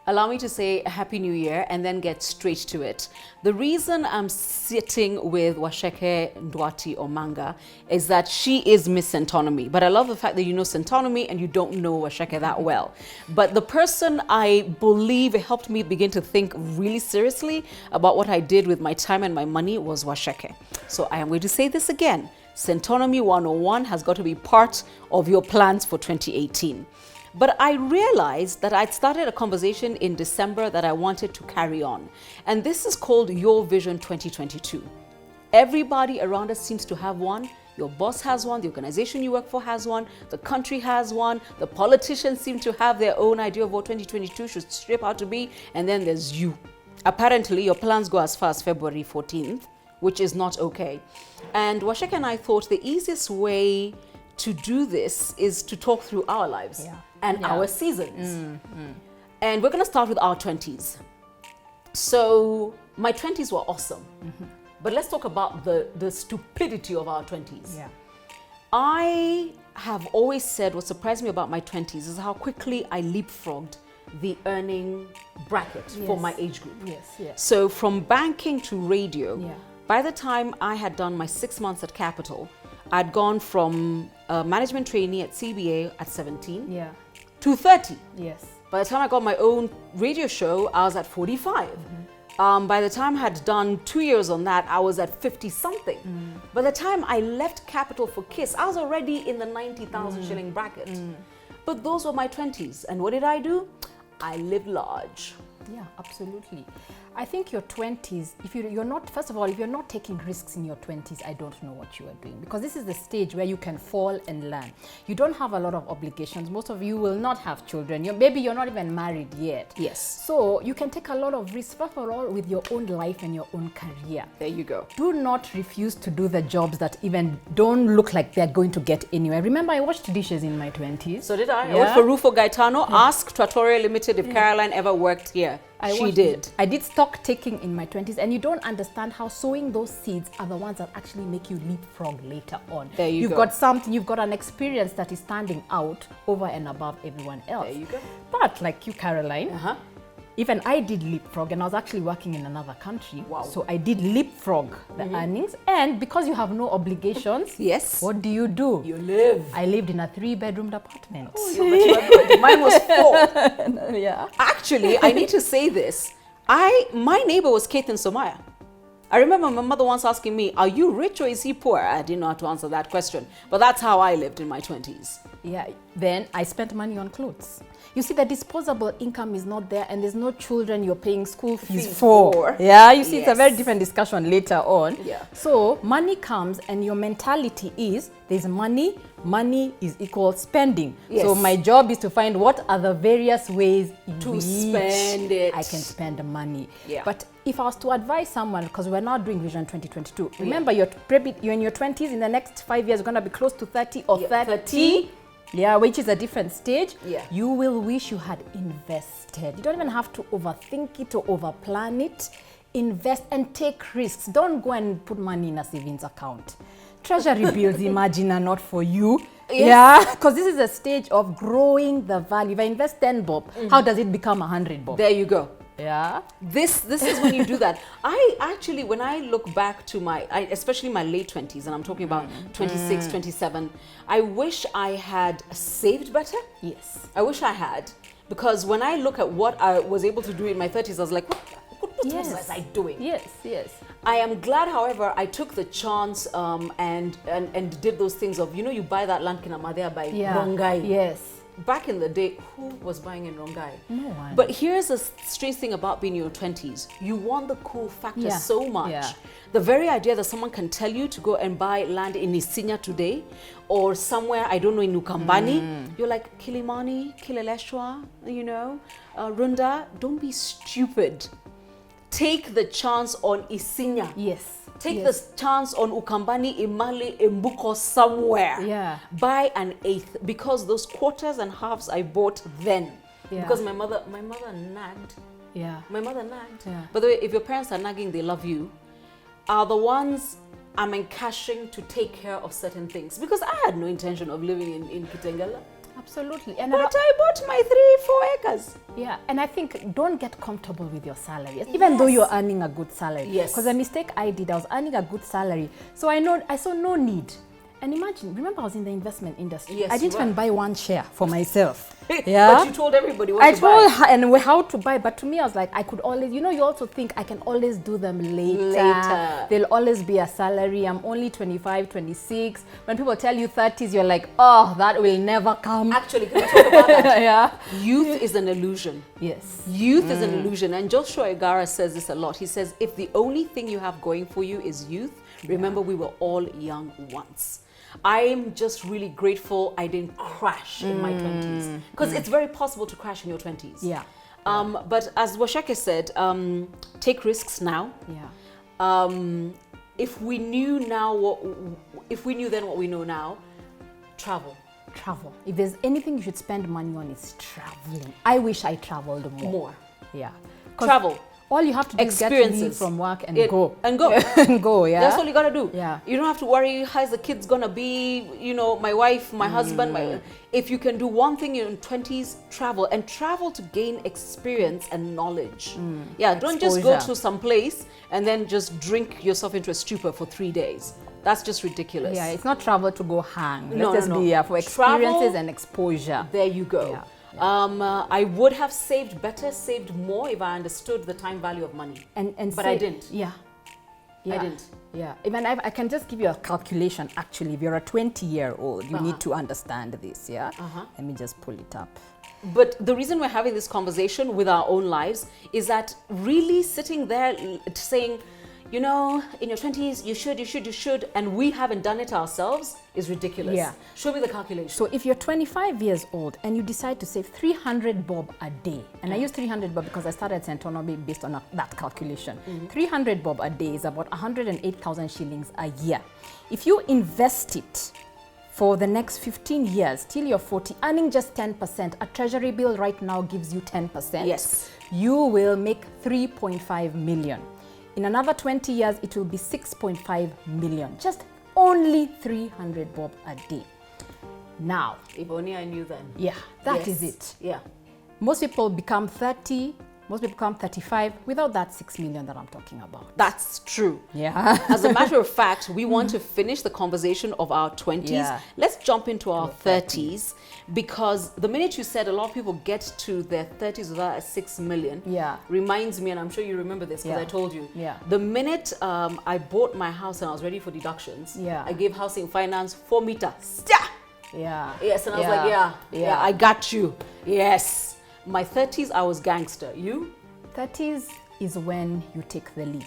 allow me to say Happy New Year and then get straight to it. The reason I'm sitting with Waceke Ndwati Omanga is that she is Miss Centonomy. But I love the fact that you know Centonomy and you don't know Waceke that well. But the person I believe helped me begin to think really seriously about what I did with my time and my money was Waceke. So I am going to say this again. Centonomy 101 has got to be part of your plans for 2018. But I realized that I'd started a conversation in December that I wanted to carry on. And this is called Your Vision 2022. Everybody around us seems to have one. Your boss has one, the organization you work for has one, the country has one, the politicians seem to have their own idea of what 2022 should shape out to be, and then there's you. Apparently, your plans go as far as February 14th, which is not okay. And Waceke and I thought the easiest way to do this is to talk through our lives and our seasons. And we're going to start with our 20s. So my 20s were awesome. But let's talk about the stupidity of our 20s. I have always said what surprised me about my 20s is how quickly I leapfrogged the earning bracket for my age group. So from banking to radio, by the time I had done my 6 months at Capital, I'd gone from a management trainee at CBA at 17 to 30. By the time I got my own radio show, I was at 45. By the time I had done 2 years on that, I was at 50 something. By the time I left Capital for KISS, I was already in the 90,000 shilling bracket. But those were my 20s. And what did I do? I lived large. Yeah, absolutely. I think your 20s, if you're not, first of all, if you're not taking risks in your 20s, I don't know what you are doing, because this is the stage where you can fall and learn. You don't have a lot of obligations. Most of you will not have children. Maybe you're not even married yet. So you can take a lot of risks, first of all, with your own life and your own career. There you go. Do not refuse to do the jobs that even don't look like they're going to get anywhere. Remember, I washed dishes in my 20s. So did I. I worked for Rufo Gaetano. Ask Trattoria Limited if Caroline ever worked here. She did. I did stock taking in my 20s, and you don't understand how sowing those seeds are the ones that actually make you leapfrog later on. There you go. You've got something, you've got an experience that is standing out over and above everyone else. There you go. But like you, Caroline, even I did leapfrog, and I was actually working in another country. So I did leapfrog the earnings, and because you have no obligations, what do? You live. I lived in a 3-bedroom apartment. Mine was 4. Actually, I need to say this. My neighbor was Kate and Somaya. I remember my mother once asking me, are you rich or is he poor? I didn't know how to answer that question. But that's how I lived in my 20s. Then I spent money on clothes. You see, the disposable income is not there, and there's no children you're paying school fees for. You see, it's a very different discussion later on. So money comes, and your mentality is, there's money is equal spending. So my job is to find what are the various ways to spend it. I can spend money. But if I was to advise someone, because we're now doing Vision 2022, remember you're in your 20s, in the next 5 years, you're going to be close to 30 or 30. Which is a different stage. You will wish you had invested. You don't even have to overthink it or overplan it. Invest and take risks. Don't go and put money in a savings account. Treasury bills, imagine, are not for you. Because this is a stage of growing the value. If I invest 10 bob, how does it become 100 bob? There you go. This is when you do that. I actually, when I look back to especially my late 20s, and I'm talking about 26, 27, I wish I had saved better. I wish I had. Because when I look at what I was able to do in my 30s, I was like, what was I doing? I am glad, however, I took the chance and did those things of, you buy that land in Amadea by Rongai. Back in the day, who was buying in Rongai? No one. But here's the strange thing about being in your 20s. You want the cool factor so much. The very idea that someone can tell you to go and buy land in Isinya today, or somewhere, I don't know, in Ukambani, you're like, Kilimani, Kileleshwa, Runda, don't be stupid. Take the chance on Isinya. Take the chance on Ukambani, Imali, Mbuko, somewhere. Buy an 1/8, because those quarters and halves I bought then. Because my mother nagged. My mother nagged. By the way, if your parents are nagging, they love you, are the ones I'm encashing to take care of certain things. Because I had no intention of living in Kitengela. Absolutely. But I bought my 3-4 acres. Yeah, and I think don't get comfortable with your salary, even though you're earning a good salary. Yes. Because the mistake I did, I was earning a good salary, so I saw no need. And imagine, remember I was in the investment industry. Yes, I didn't even buy one share for myself. Yeah. But you told everybody what to buy. I told and how to buy, but to me I was like, I could always, you also think I can always do them later. There'll always be a salary. I'm only 25, 26. When people tell you 30s, you're like, oh, that will never come. Actually, can we talk about that? Yeah. Youth is an illusion. Yes. Youth is an illusion. And Joshua Egara says this a lot. He says, if the only thing you have going for you is youth, remember we were all young once. I'm just really grateful I didn't crash in my 20s, because it's very possible to crash in your 20s. Yeah. But as Waceke said, take risks now. Yeah. If we knew then what we know now, travel. Travel. If there's anything you should spend money on, it's traveling. I wish I traveled more. Yeah. Travel. All you have to do is get to leave from work and go. And go. And go, yeah. That's all you gotta do. Yeah. You don't have to worry, how's the kids gonna be, my wife, my husband. If you can do one thing in your 20s, travel. And travel to gain experience and knowledge. Yeah, don't just go to some place and then just drink yourself into a stupor for 3 days. That's just ridiculous. Yeah, it's not travel to go hang. No, Let us be for experiences and exposure. There you go. Yeah. I would have saved more if I understood the time value of money. But I didn't. Yeah. I didn't. Yeah. Even I can just give you a calculation. Actually, if you're a 20-year-old, you need to understand this. Yeah. Let me just pull it up. But the reason we're having this conversation with our own lives is that really sitting there saying, in your 20s, you should, and we haven't done it ourselves is ridiculous. Yeah. Show me the calculation. So if you're 25 years old and you decide to save 300 bob a day, and I use 300 bob because I started Centonomy based on that calculation. 300 bob a day is about 108,000 shillings a year. If you invest it for the next 15 years till you're 40, earning just 10%, a treasury bill right now gives you 10%. Yes. You will make 3.5 million. In another 20 years, it will be 6.5 million. Just only 300 bob a day. Now, if only I knew then. Yeah, that is it. Yeah. Most people become 30, most people become 35 without that 6 million that I'm talking about. That's true. Yeah. As a matter of fact, we want to finish the conversation of our 20s. Yeah. Let's jump into our 30s, because the minute you said a lot of people get to their 30s without 6 million, reminds me, and I'm sure you remember this because I told you, the minute I bought my house and I was ready for deductions, I gave housing finance 4 meters. Yeah. Yes, and I was like, I got you. Yes. My 30s, I was gangster. You? 30s is when you take the leap.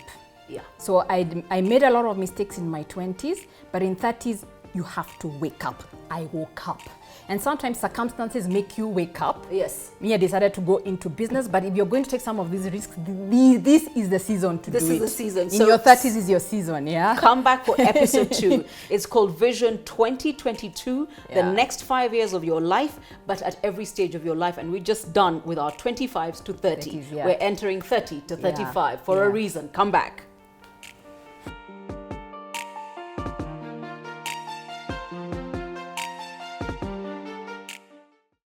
Yeah. So I made a lot of mistakes in my 20s, but in 30s, you have to wake up. I woke up. And sometimes circumstances make you wake up. Yes. Me, I decided to go into business, but if you're going to take some of these risks, this is the season to do it. This is the season. In your 30s is your season, yeah? Come back for episode 2. It's called Vision 2022, the next 5 years of your life, but at every stage of your life. And we're just done with our 25s to 30. 30s, yeah. We're entering 30 to 35 for a reason. Come back.